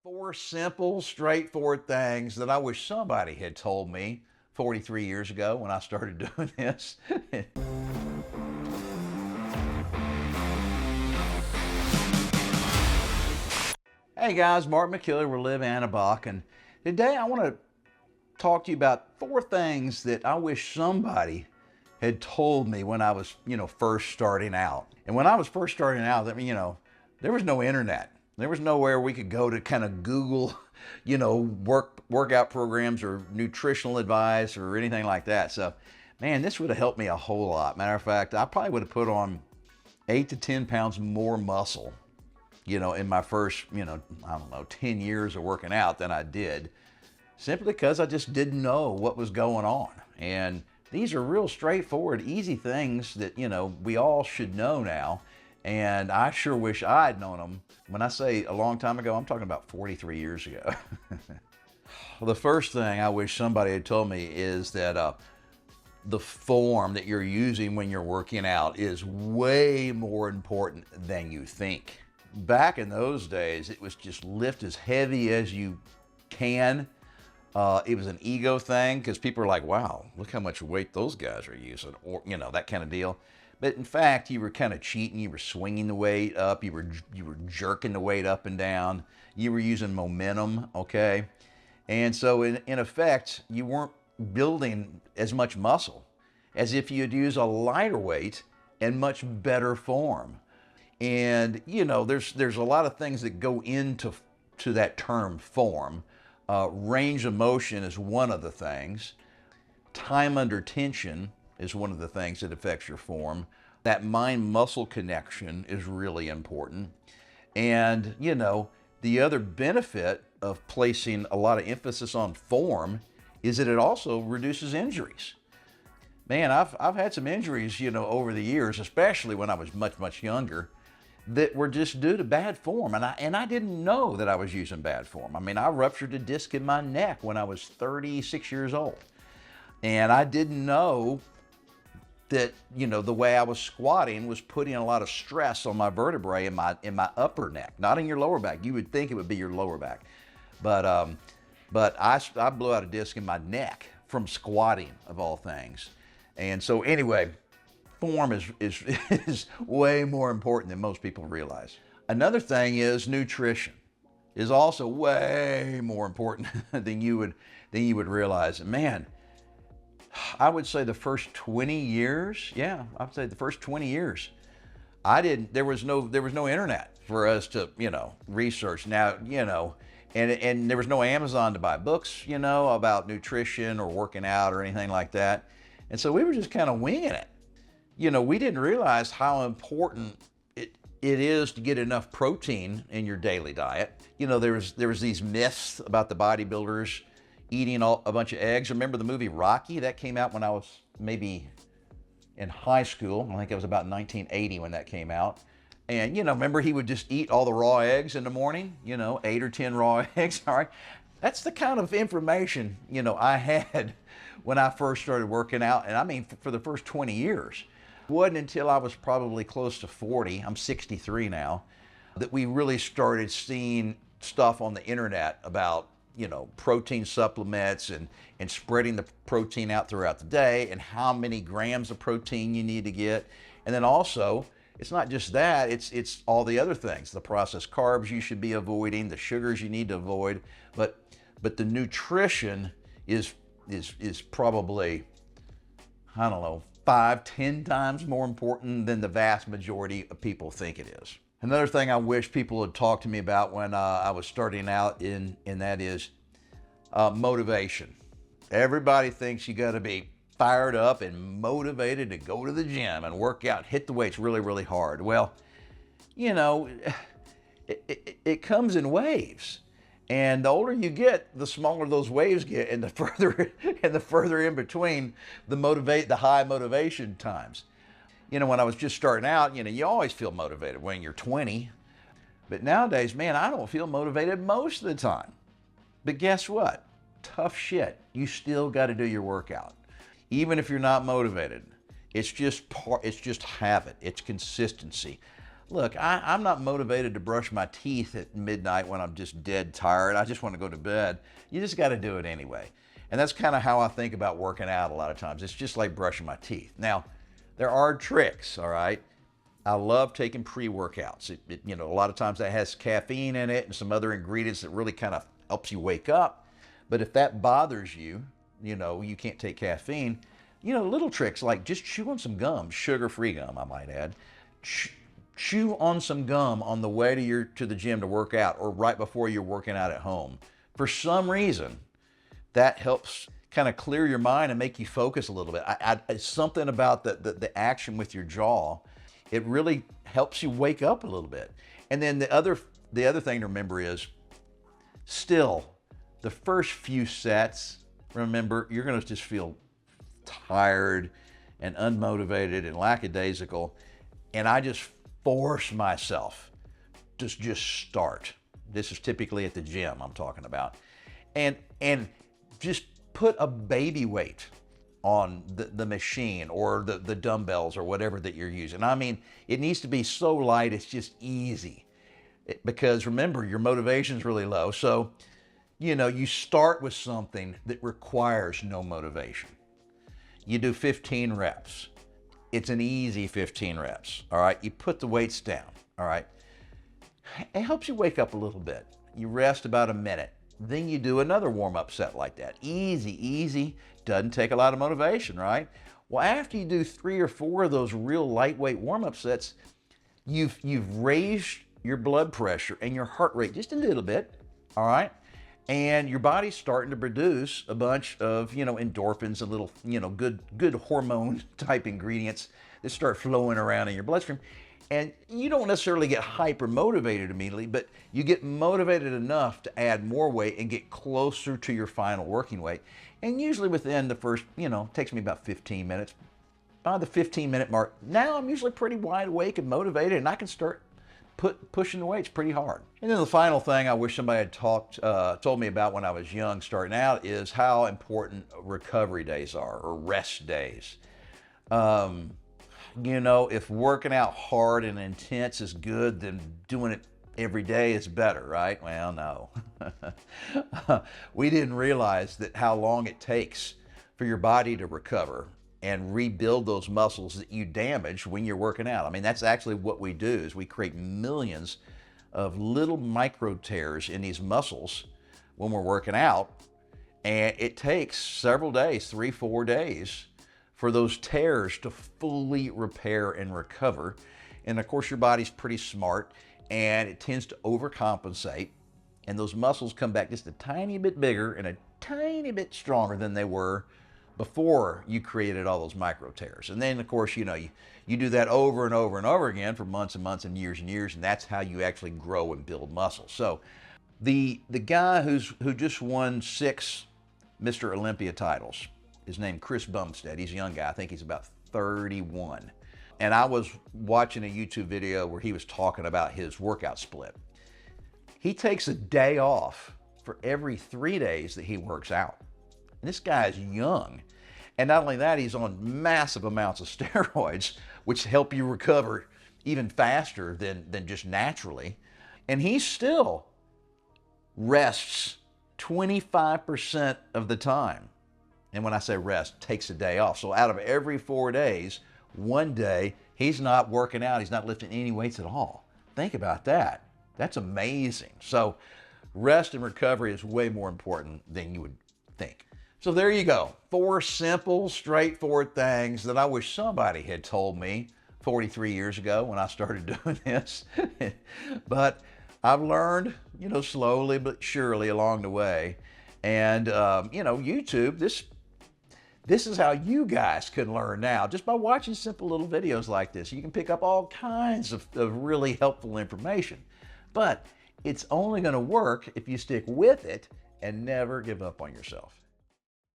Four simple, straightforward things that I wish somebody had told me 43 years ago when I started doing this. Hey guys, Mark McKilley, we're Live Anabolic, and today I want to talk to you about four things that I wish somebody had told me when I was, first starting out. And when I was first starting out, there was no internet. There was nowhere we could go to kind of Google, workout programs or nutritional advice or anything like that. So, man, this would have helped me a whole lot. Matter of fact, I probably would have put on 8 to 10 pounds more muscle, in my first, 10 years of working out than I did, simply because I just didn't know what was going on. And these are real straightforward, easy things that, we all should know now. And I sure wish I'd known them. When I say a long time ago, I'm talking about 43 years ago. Well, the first thing I wish somebody had told me is that the form that you're using when you're working out is way more important than you think. Back in those days, it was just lift as heavy as you can. It was an ego thing because people are like, wow, look how much weight those guys are using, or, that kind of deal. But in fact, you were kind of cheating. You were swinging the weight up. You were jerking the weight up and down. You were using momentum, okay? And so in effect, you weren't building as much muscle as if you'd use a lighter weight and much better form. And, there's a lot of things that go into that term form. Range of motion is one of the things. Time under tension is one of the things that affects your form. That mind-muscle connection is really important. And, the other benefit of placing a lot of emphasis on form is that it also reduces injuries. Man, I've had some injuries, over the years, especially when I was much, much younger, that were just due to bad form. And I didn't know that I was using bad form. I mean, I ruptured a disc in my neck when I was 36 years old. And I didn't know that, the way I was squatting was putting a lot of stress on my vertebrae in my upper neck, not in your lower back. You would think it would be your lower back. But I blew out a disc in my neck from squatting, of all things. And so anyway, form is way more important than most people realize. Another thing is nutrition is also way more important than you would realize. And man, I would say the first 20 years, I'd say the first 20 years, there was no internet for us to, research. Now, and there was no Amazon to buy books, about nutrition or working out or anything like that. And so we were just kind of winging it. We didn't realize how important it is to get enough protein in your daily diet. There was these myths about the bodybuilders eating a bunch of eggs. Remember the movie Rocky? That came out when I was maybe in high school. I think it was about 1980 when that came out. And, remember he would just eat all the raw eggs in the morning, 8 or 10 raw eggs. All right. That's the kind of information, I had when I first started working out. And I mean, for the first 20 years. It wasn't until I was probably close to 40, I'm 63 now, that we really started seeing stuff on the internet about, protein supplements and spreading the protein out throughout the day and how many grams of protein you need to get. And then also, it's not just that, it's all the other things, the processed carbs you should be avoiding, the sugars you need to avoid, but the nutrition is probably, I don't know, 5-10 times more important than the vast majority of people think it is. Another thing I wish people had talked to me about when I was starting out and that is motivation. Everybody thinks you got to be fired up and motivated to go to the gym and work out, hit the weights really, really hard. Well, it comes in waves. And the older you get, the smaller those waves get, and the further in between the high motivation times. When I was just starting out, you always feel motivated when you're 20. But nowadays, man, I don't feel motivated most of the time. But guess what? Tough shit. You still got to do your workout. Even if you're not motivated. It's just habit. It's consistency. Look, I'm not motivated to brush my teeth at midnight when I'm just dead tired. I just want to go to bed. You just got to do it anyway. And that's kind of how I think about working out a lot of times. It's just like brushing my teeth. Now, there are tricks, all right? I love taking pre-workouts. A lot of times that has caffeine in it and some other ingredients that really kind of helps you wake up. But if that bothers you, you can't take caffeine, little tricks like just chew on some gum, sugar-free gum, I might add. Chew on some gum on the way to the gym to work out or right before you're working out at home. For some reason, that helps kind of clear your mind and make you focus a little bit. It's something about the action with your jaw. It really helps you wake up a little bit. And then the other thing to remember is still the first few sets, remember, you're going to just feel tired and unmotivated and lackadaisical. And I just force myself to just start. This is typically at the gym I'm talking about. And just put a baby weight on the machine or the dumbbells or whatever that you're using. I mean, it needs to be so light it's just easy. Because remember, your motivation is really low. So, you start with something that requires no motivation. You do 15 reps. It's an easy 15 reps, all right? You put the weights down, all right? It helps you wake up a little bit. You rest about a minute. Then you do another warm-up set like that. Easy, doesn't take a lot of motivation, right? Well, after you do 3 or 4 of those real lightweight warm-up sets, you've raised your blood pressure and your heart rate just a little bit, all right? And your body's starting to produce a bunch of, endorphins, a little, good hormone type ingredients that start flowing around in your bloodstream. And you don't necessarily get hyper motivated immediately, but you get motivated enough to add more weight and get closer to your final working weight. And usually within the first, takes me about 15 minutes. By the 15-minute mark, now I'm usually pretty wide awake and motivated, and I can start pushing the weights pretty hard. And then the final thing I wish somebody had told me about when I was young starting out is how important recovery days are, or rest days. If working out hard and intense is good, then doing it every day is better, right? Well, no. We didn't realize that how long it takes for your body to recover and rebuild those muscles that you damaged when you're working out. I mean, that's actually what we do, is we create millions of little micro tears in these muscles when we're working out. And it takes several days, 3-4 days, for those tears to fully repair and recover. And of course, your body's pretty smart and it tends to overcompensate. And those muscles come back just a tiny bit bigger and a tiny bit stronger than they were before you created all those micro tears. And then of course, you do that over and over and over again for months and months and years, and that's how you actually grow and build muscle. So the guy who just won 6 Mr. Olympia titles is named Chris Bumstead. He's a young guy. I think he's about 31. And I was watching a YouTube video where he was talking about his workout split. He takes a day off for every 3 days that he works out. And this guy is young. And not only that, he's on massive amounts of steroids, which help you recover even faster than just naturally. And he still rests 25% of the time. And when I say rest, takes a day off. So out of every 4 days, 1 day, he's not working out. He's not lifting any weights at all. Think about that. That's amazing. So rest and recovery is way more important than you would think. So there you go. 4 simple, straightforward things that I wish somebody had told me 43 years ago when I started doing this. But I've learned, slowly but surely along the way. And, YouTube, this is how you guys can learn now, just by watching simple little videos like this. You can pick up all kinds of really helpful information. But it's only going to work if you stick with it and never give up on yourself.